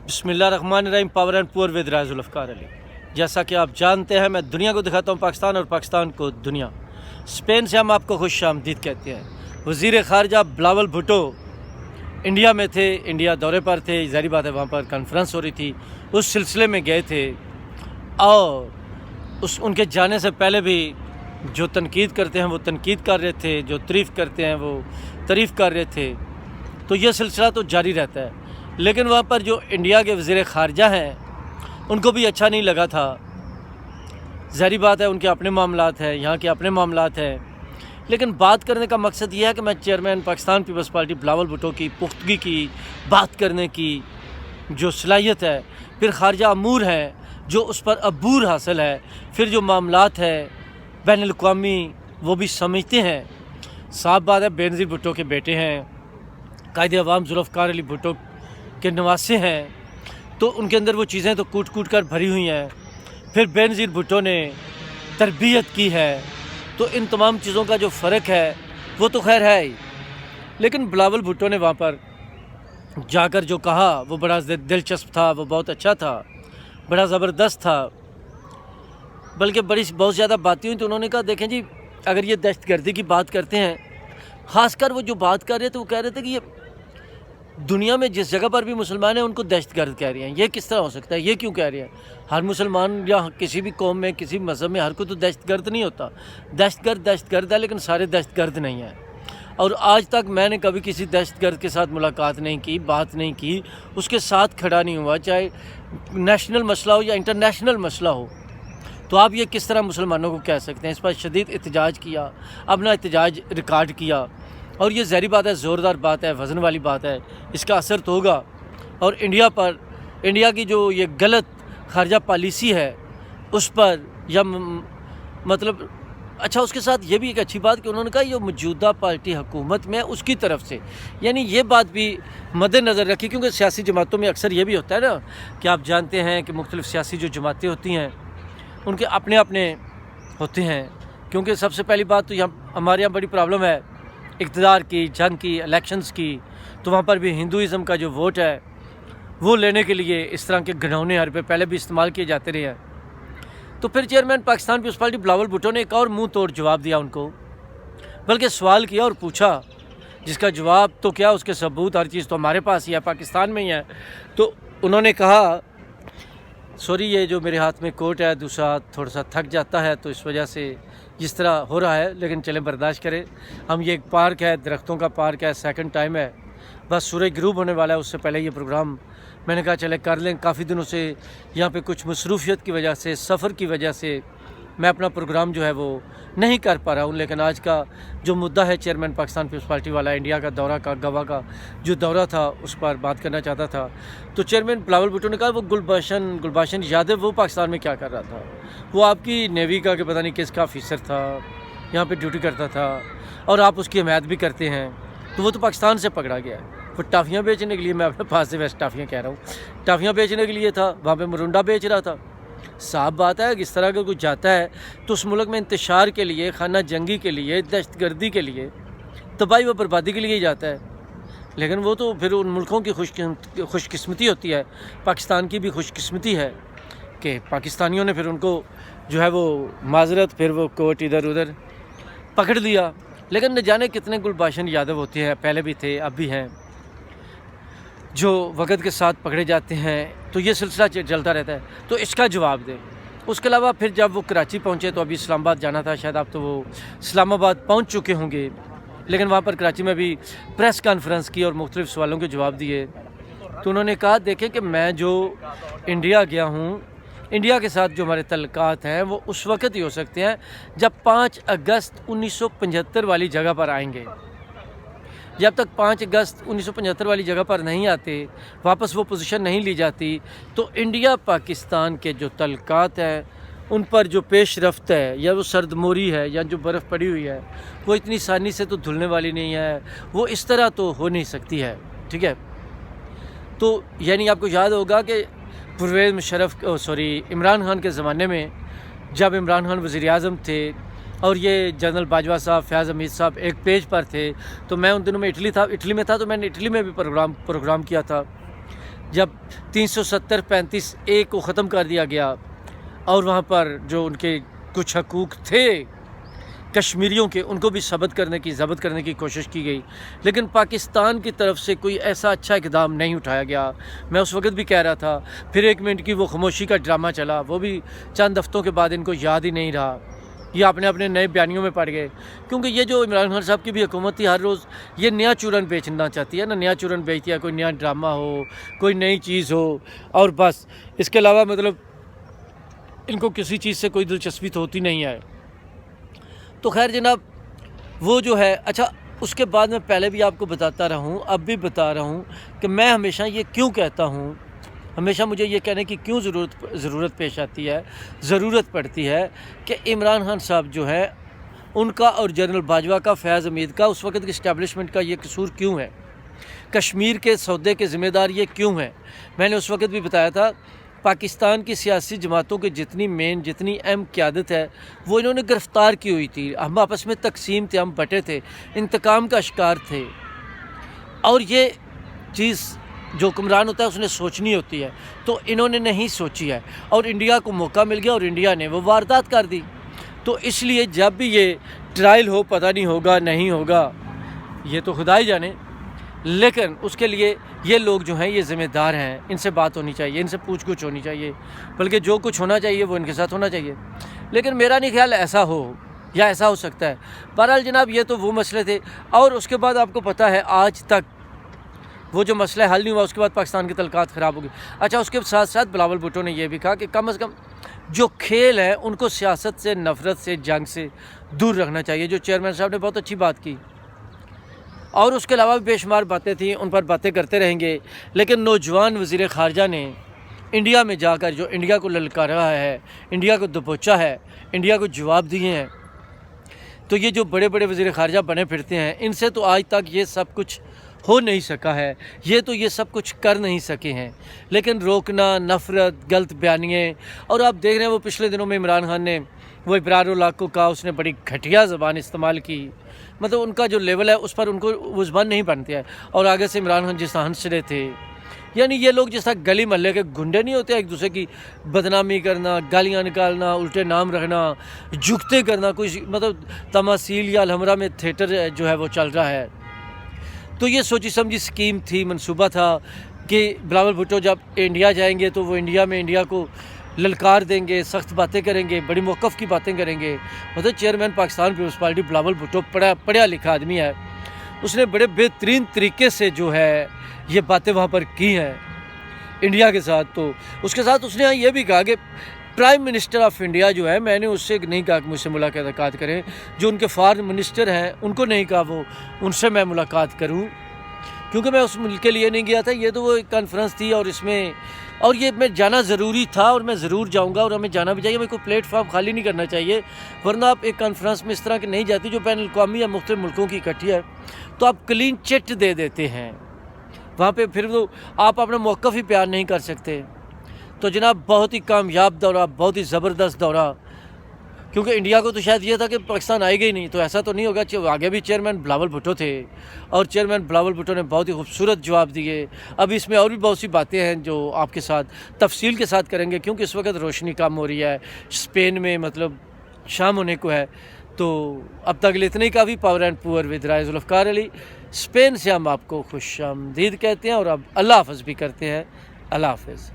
बिस्मिल्लाहिर्रहमानिर्रहीम। Power and poor with राजुल्फ़कार अली। जैसा कि आप जानते हैं, मैं दुनिया को दिखाता हूँ पाकिस्तान और पाकिस्तान को दुनिया। स्पेन से हम आपको खुश आमदीद कहते हैं। वज़ीर ख़ारजा बिलावल भुट्टो इंडिया में थे, इंडिया दौरे पर थे। ज़ाहिर बात है वहाँ पर कॉन्फ्रेंस हो रही थी, उस सिलसिले में गए थे और उनके जाने से पहले भी जो तनकीद करते हैं वो तनकीद कर रहे थे, जो तारीफ़ करते हैं वो तारीफ़ कर रहे थे। तो ये सिलसिला तो जारी रहता है। लेकिन वहाँ पर जो इंडिया के वज़ीर ख़ारजा हैं उनको भी अच्छा नहीं लगा था। ज़ाहिर बात है उनके अपने मामलात हैं, यहाँ के अपने मामलात हैं। लेकिन बात करने का मकसद ये है कि मैं चेयरमैन पाकिस्तान पीपल्स पार्टी बिलावल भुट्टो की पुख्तगी की बात करने की जो सलाहियत है, फिर ख़ारजा अमूर हैं जो उस पर अबूर हासिल है, फिर जो मामलात है बैनुल अक़वामी वो भी समझते हैं। साफ बात है बेनज़ीर भुट्टो के बेटे हैं, कायदे अवाम ज़ुल्फ़िकार अली भुट्टो के नवासे हैं, तो उनके अंदर वो चीज़ें तो कूट कूट कर भरी हुई हैं। फिर बेनज़ीर भुट्टो ने तरबियत की है, तो इन तमाम चीज़ों का जो फ़र्क है वो तो खैर है ही। लेकिन बिलावल भुट्टो ने वहाँ पर जाकर जो कहा वो बड़ा दिलचस्प था, वो बहुत अच्छा था, बड़ा ज़बरदस्त था, बल्कि बहुत ज़्यादा बातें हुई। तो उन्होंने कहा देखें जी, अगर ये दहशतगर्दी की बात करते हैं, ख़ासकर वो जो बात कर रहे थे वो कह रहे थे कि ये दुनिया में जिस जगह पर भी मुसलमान हैं उनको दहशतगर्द कह रहे हैं। ये किस तरह हो सकता है, ये क्यों कह रहे हैं? हर मुसलमान या किसी भी कौम में, किसी मज़हब में हर कोई तो दहशतगर्द नहीं होता। दहशतगर्द है, लेकिन सारे दहशतगर्द नहीं हैं। और आज तक मैंने कभी किसी दहशतगर्द के साथ मुलाकात नहीं की, बात नहीं की, उसके साथ खड़ा नहीं हुआ, चाहे नेशनल मसला हो या इंटरनेशनल मसला हो। तो आप ये किस तरह मुसलमानों को कह सकते हैं? इस पर शदीद एहतजाज किया, अपना एहतजाज रिकॉर्ड किया। और ये ज़ाहिर बात है ज़ोरदार बात है, वज़न वाली बात है, इसका असर तो होगा। और इंडिया की जो ये गलत ख़ारजा पॉलिसी है उस पर, या मतलब अच्छा, उसके साथ ये भी एक अच्छी बात कि उन्होंने कहा ये मौजूदा पार्टी हुकूमत में उसकी तरफ से, यानी ये बात भी मद्देनज़र रखी, क्योंकि सियासी जमातों में अक्सर ये भी होता है ना कि आप जानते हैं कि मुख्तलिफ़ सियासी जो जमातें होती हैं उनके अपने अपने होते हैं। क्योंकि सबसे पहली बात तो यहाँ हमारे यहाँ बड़ी प्रॉब्लम है इक़्तिदार की, जंग की, इलेक्शंस की। तो वहाँ पर भी हिंदुइज़म का जो वोट है वो लेने के लिए इस तरह के घिनौने हरबे पहले भी इस्तेमाल किए जाते रहे हैं। तो फिर चेयरमैन पाकिस्तान पीपल्स पार्टी बिलावल भुट्टो ने एक और मुंह तोड़ जवाब दिया उनको, बल्कि सवाल किया और पूछा, जिसका जवाब तो क्या, उसके सबूत हर चीज़ तो हमारे पास ही है, पाकिस्तान में ही है। तो उन्होंने कहा, सॉरी ये जो मेरे हाथ में कोट है दूसरा हाथ थोड़ा सा थक जाता है, तो इस वजह से जिस तरह हो रहा है, लेकिन चलें बर्दाश्त करें। हम ये एक पार्क है, दरख्तों का पार्क है, सेकंड टाइम है, बस सूरज ग्रूब होने वाला है, उससे पहले ये प्रोग्राम मैंने कहा चले कर लें। काफ़ी दिनों से यहाँ पे कुछ मसरूफियत की वजह से, सफ़र की वजह से मैं अपना प्रोग्राम जो है वो नहीं कर पा रहा हूँ। लेकिन आज का जो मुद्दा है चेयरमैन पाकिस्तान पीपल्स पार्टी वाला, इंडिया का दौरा का, गवा का जो दौरा था, उस पर बात करना चाहता था। तो चेयरमैन बिलावल भुट्टो ने कहा वो गुलबाशन यादव वो पाकिस्तान में क्या कर रहा था? वो आपकी नेवी का कि पता नहीं किसका ऑफिसर था, यहाँ पर ड्यूटी करता था और आप उसकी हमायत भी करते हैं, तो वो तो पाकिस्तान से पकड़ा गया है। वो टाफ़ियाँ बेचने के लिए, मैं अपने पास से वैसे टाफ़ियाँ कह रहा हूँ, टाफ़ियाँ बेचने के लिए था, वहाँ पे मरुंडा बेच रहा था। साफ बात है कि इस तरह का कुछ जाता है तो उस मुल्क में इंतशार के लिए, खाना जंगी के लिए, दहशतगर्दी के लिए, तबाही व बर्बादी के लिए ही जाता है। लेकिन वो तो फिर उन मुल्कों की खुशकिस्मती होती है, पाकिस्तान की भी खुशकिस्मती है कि पाकिस्तानियों ने फिर उनको जो है वो माजरत, फिर वो कोर्ट इधर उधर पकड़ लिया। लेकिन न जाने कितने गुलबाशन यादव होते हैं, पहले भी थे, अब भी हैं, जो वक़्त के साथ पकड़े जाते हैं। तो ये सिलसिला चलता रहता है, तो इसका जवाब दें। उसके अलावा फिर जब वो कराची पहुँचे तो अभी इस्लामाबाद जाना था, शायद आप तो वो इस्लामाबाद पहुँच चुके होंगे, लेकिन वहाँ पर कराची में भी प्रेस कॉन्फ्रेंस की और मुख्तलिफ़ सवालों के जवाब दिए। तो उन्होंने कहा देखें कि मैं जो इंडिया गया हूँ, इंडिया के साथ जो हमारे तल्लुकात हैं वो उस वक़्त ही हो सकते हैं जब 5 अगस्त 1975 वाली जगह पर आएंगे। जब तक 5 अगस्त 1975 वाली जगह पर नहीं आते, वापस वो पोजीशन नहीं ली जाती, तो इंडिया पाकिस्तान के जो तल्लुकात हैं उन पर जो पेश रफ्त है, या वो सर्दमोरी है, या जो बर्फ़ पड़ी हुई है, वो इतनी आसानी से तो धुलने वाली नहीं है, वो इस तरह तो हो नहीं सकती है। ठीक है, तो यानी आपको याद होगा कि परवेज़ मुशर्रफ इमरान खान के ज़माने में, जब इमरान खान वज़ीर-ए-आज़म थे और ये जनरल बाजवा साहब, फयाज़ हमीद साहब एक पेज पर थे, तो मैं उन दिनों में इटली में था, तो मैंने इटली में भी प्रोग्राम किया था। جب 370-35A کو ختم کر دیا گیا اور وہاں پر جو ان کے کچھ حقوق تھے کشمیریوں کے ان کو بھی ضبط کرنے کی کوشش کی گئی، لیکن پاکستان کی طرف سے کوئی ایسا اچھا اقدام نہیں اٹھایا گیا۔ میں اس وقت بھی کہہ رہا تھا، پھر 1 منٹ کی وہ خاموشی کا ڈرامہ چلا، وہ بھی چند ہفتوں کے بعد ان کو یاد ہی نہیں رہا، یہ اپنے نئے بیانیوں میں پڑ گئے، کیونکہ یہ جو عمران خان صاحب کی بھی حکومت تھی ہر روز یہ نیا چورن بیچنا چاہتی ہے نا، نیا چورن بیچتی ہے، کوئی نیا ڈرامہ ہو، کوئی نئی چیز ہو، اور بس اس کے علاوہ مطلب ان کو کسی چیز سے کوئی دلچسپی تو ہوتی نہیں ہے۔ تو خیر جناب وہ جو ہے اچھا، اس کے بعد میں پہلے بھی آپ کو بتاتا رہا ہوں، اب بھی بتا رہا ہوں کہ میں ہمیشہ یہ کیوں کہتا ہوں، ہمیشہ مجھے یہ کہنے کی کیوں ضرورت پیش آتی ہے، ضرورت پڑتی ہے کہ عمران خان صاحب جو ہے ان کا اور جنرل باجوہ کا، فیاض حمید کا، اس وقت کی اسٹیبلشمنٹ کا یہ قصور کیوں ہے، کشمیر کے سودے کے ذمہ دار یہ کیوں ہیں۔ میں نے اس وقت بھی بتایا تھا، پاکستان کی سیاسی جماعتوں کی جتنی اہم قیادت ہے وہ انہوں نے گرفتار کی ہوئی تھی، ہم آپس میں تقسیم تھے، ہم بٹے تھے، انتقام کا شکار تھے، اور یہ چیز جو حکمران ہوتا ہے اس نے سوچنی ہوتی ہے، تو انہوں نے نہیں سوچی ہے، اور انڈیا کو موقع مل گیا اور انڈیا نے وہ واردات کر دی۔ تو اس لیے جب بھی یہ ٹرائل ہو، پتہ نہیں ہوگا نہیں ہوگا یہ تو خدا ہی جانے، لیکن اس کے لیے یہ لوگ جو ہیں یہ ذمہ دار ہیں، ان سے بات ہونی چاہیے، ان سے پوچھ گچھ ہونی چاہیے، بلکہ جو کچھ ہونا چاہیے وہ ان کے ساتھ ہونا چاہیے، لیکن میرا نہیں خیال ایسا ہو یا ایسا ہو سکتا ہے۔ بہرحال جناب یہ تو وہ مسئلے تھے، اور اس کے بعد آپ کو پتہ ہے آج تک وہ جو مسئلہ حل نہیں ہوا، اس کے بعد پاکستان کے تعلقات خراب ہو گئے۔ اچھا، اس کے ساتھ ساتھ بلاول بھٹو نے یہ بھی کہا کہ کم از کم جو کھیل ہیں ان کو سیاست سے، نفرت سے، جنگ سے دور رکھنا چاہیے، جو چیئرمین صاحب نے بہت اچھی بات کی، اور اس کے علاوہ بھی بے شمار باتیں تھیں، ان پر باتیں کرتے رہیں گے، لیکن نوجوان وزیر خارجہ نے انڈیا میں جا کر جو انڈیا کو للکارا ہے، انڈیا کو دبوچا ہے، انڈیا کو جواب دیے ہیں، تو یہ جو بڑے بڑے وزیر خارجہ بنے پھرتے ہیں ان سے تو آج تک یہ سب کچھ ہو نہیں سکا ہے، یہ سب کچھ کر نہیں سکے ہیں، لیکن روکنا، نفرت، غلط بیانیے، اور آپ دیکھ رہے ہیں وہ پچھلے دنوں میں عمران خان نے وہ ابرار الحق کو کہا، اس نے بڑی گھٹیا زبان استعمال کی، مطلب ان کا جو لیول ہے اس پر ان کو وہ زبان نہیں بنتی ہے، اور آگے سے عمران خان جس طرح ہنس رہے تھے، یعنی یہ لوگ جس طرح گلی محلے کے گنڈے نہیں ہوتے، ایک دوسرے کی بدنامی کرنا، گالیاں نکالنا، الٹے نام رکھنا، جھکتے کرنا، کوئی مطلب تماثیل یا الحمرہ میں تھیٹر جو ہے وہ چل رہا ہے۔ تو یہ سوچی سمجھی سکیم تھی، منصوبہ تھا کہ بلاول بھٹو جب انڈیا جائیں گے تو وہ انڈیا میں انڈیا کو للکار دیں گے، سخت باتیں کریں گے، بڑی موقف کی باتیں کریں گے۔ مطلب چیئرمین پاکستان پیپلز پارٹی بلاول بھٹو پڑھا لکھا آدمی ہے، اس نے بڑے بہترین طریقے سے جو ہے یہ باتیں وہاں پر کی ہیں انڈیا کے ساتھ۔ تو اس کے ساتھ اس نے یہ بھی کہا کہ پرائم منسٹر آف انڈیا جو ہے، میں نے اس سے نہیں کہا کہ مجھ سے ملاقات کریں، جو ان کے فارن منسٹر ہیں ان کو نہیں کہا وہ ان سے میں ملاقات کروں، کیونکہ میں اس ملک کے لیے نہیں گیا تھا، یہ تو وہ ایک کانفرنس تھی، اور یہ میں جانا ضروری تھا، اور میں ضرور جاؤں گا، اور ہمیں جانا بھی چاہیے، ہمیں کوئی پلیٹ فارم خالی نہیں کرنا چاہیے، ورنہ آپ ایک کانفرنس میں اس طرح کی نہیں جاتی جو بین الاقوامی یا مختلف ملکوں کی اکٹھی ہے، تو آپ کلین چٹ دے دیتے ہیں وہاں پہ، پھر وہ آپ اپنا موقف ہی بیان نہیں کر سکتے۔ تو جناب بہت ہی کامیاب دورہ، بہت ہی زبردست دورہ، کیونکہ انڈیا کو تو شاید یہ تھا کہ پاکستان آئے گا ہی نہیں، تو ایسا تو نہیں ہوگا، آگے بھی چیئرمین بلاول بھٹو تھے، اور چیئرمین بلاول بھٹو نے بہت ہی خوبصورت جواب دیے۔ اب اس میں اور بھی بہت سی باتیں ہیں جو آپ کے ساتھ تفصیل کے ساتھ کریں گے، کیونکہ اس وقت روشنی کم ہو رہی ہے، اسپین میں مطلب شام ہونے کو ہے، تو اب تک اتنے ہی کافی۔ Power and poor with Rai Zulfiqar Ali, Spain سے ہم آپ کو خوش آمدید کہتے ہیں، اور اب اللہ حافظ بھی کرتے ہیں۔ اللہ حافظ۔